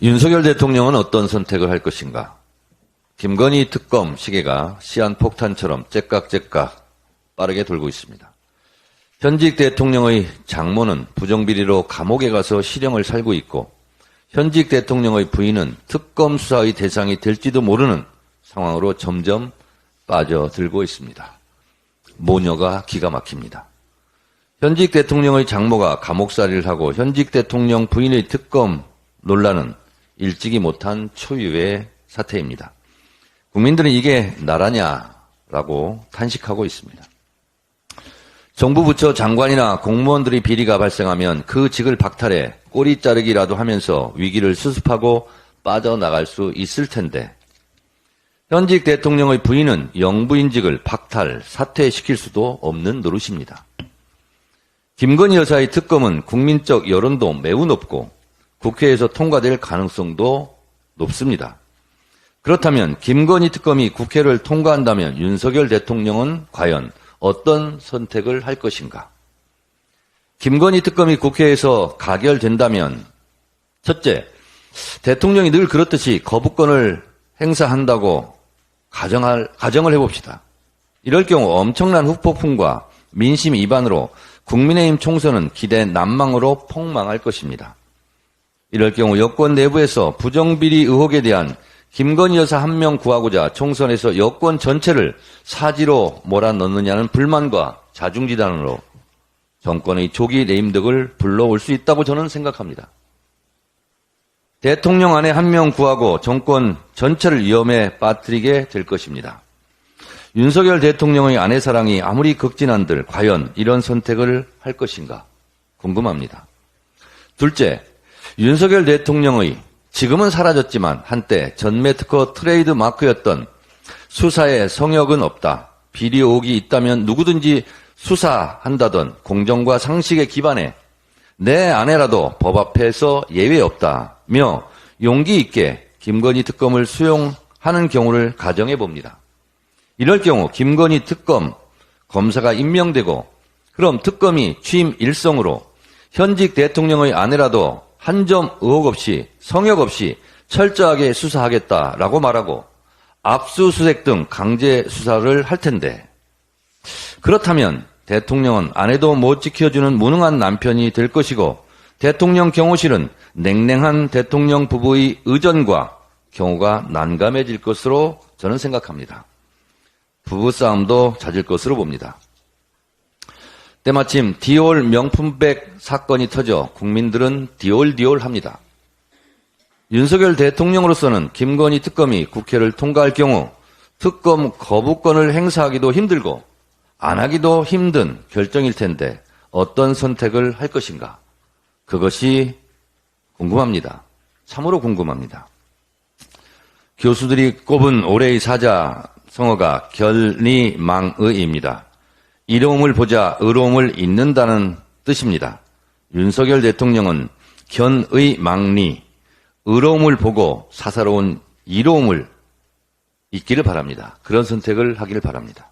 윤석열 대통령은 어떤 선택을 할 것인가? 김건희 특검 시계가 시한폭탄처럼 째깍째깍 빠르게 돌고 있습니다. 현직 대통령의 장모는 부정비리로 감옥에 가서 실형을 살고 있고 현직 대통령의 부인은 특검 수사의 대상이 될지도 모르는 상황으로 점점 빠져들고 있습니다. 모녀가 기가 막힙니다. 현직 대통령의 장모가 감옥살이를 하고 현직 대통령 부인의 특검 논란은 일찍이 못한 초유의 사태입니다. 국민들은 이게 나라냐라고 탄식하고 있습니다. 정부 부처 장관이나 공무원들의 비리가 발생하면 그 직을 박탈해 꼬리 자르기라도 하면서 위기를 수습하고 빠져나갈 수 있을 텐데 현직 대통령의 부인은 영부인직을 박탈, 사퇴시킬 수도 없는 노릇입니다. 김건희 여사의 특검은 국민적 여론도 매우 높고 국회에서 통과될 가능성도 높습니다. 그렇다면 김건희 특검이 국회를 통과한다면 윤석열 대통령은 과연 어떤 선택을 할 것인가? 김건희 특검이 국회에서 가결된다면 첫째, 대통령이 늘 그렇듯이 거부권을 행사한다고 가정을 해봅시다. 이럴 경우 엄청난 후폭풍과 민심 이반으로 국민의힘 총선은 기대 난망으로 폭망할 것입니다. 이럴 경우 여권 내부에서 부정비리 의혹에 대한 김건희 여사 한 명 구하고자 총선에서 여권 전체를 사지로 몰아넣느냐는 불만과 자중지단으로 정권의 조기 레임덕을 불러올 수 있다고 저는 생각합니다. 대통령 안에 한 명 구하고 정권 전체를 위험에 빠뜨리게 될 것입니다. 윤석열 대통령의 아내 사랑이 아무리 극진한들 과연 이런 선택을 할 것인가 궁금합니다. 둘째, 윤석열 대통령의 지금은 사라졌지만 한때 전매특허 트레이드 마크였던 수사에 성역은 없다. 비리 의혹이 있다면 누구든지 수사한다던 공정과 상식에 기반해 내 아내라도 법 앞에서 예외 없다며 용기 있게 김건희 특검을 수용하는 경우를 가정해 봅니다. 이럴 경우 김건희 특검 검사가 임명되고 그럼 특검이 취임 일성으로 현직 대통령의 아내라도 한 점 의혹 없이 성역 없이 철저하게 수사하겠다라고 말하고 압수수색 등 강제 수사를 할 텐데 그렇다면 대통령은 아내도 못 지켜주는 무능한 남편이 될 것이고 대통령 경호실은 냉랭한 대통령 부부의 의전과 경우가 난감해질 것으로 저는 생각합니다. 부부싸움도 잦을 것으로 봅니다. 때마침 디올 명품백 사건이 터져 국민들은 디올합니다. 윤석열 대통령으로서는 김건희 특검이 국회를 통과할 경우 특검 거부권을 행사하기도 힘들고 안 하기도 힘든 결정일 텐데 어떤 선택을 할 것인가? 그것이 궁금합니다. 참으로 궁금합니다. 교수들이 꼽은 올해의 사자성어가 견리망의입니다. 이로움을 보자 의로움을 잇는다는 뜻입니다. 윤석열 대통령은 견의망리, 의로움을 보고 사사로운 이로움을 잇기를 바랍니다. 그런 선택을 하기를 바랍니다.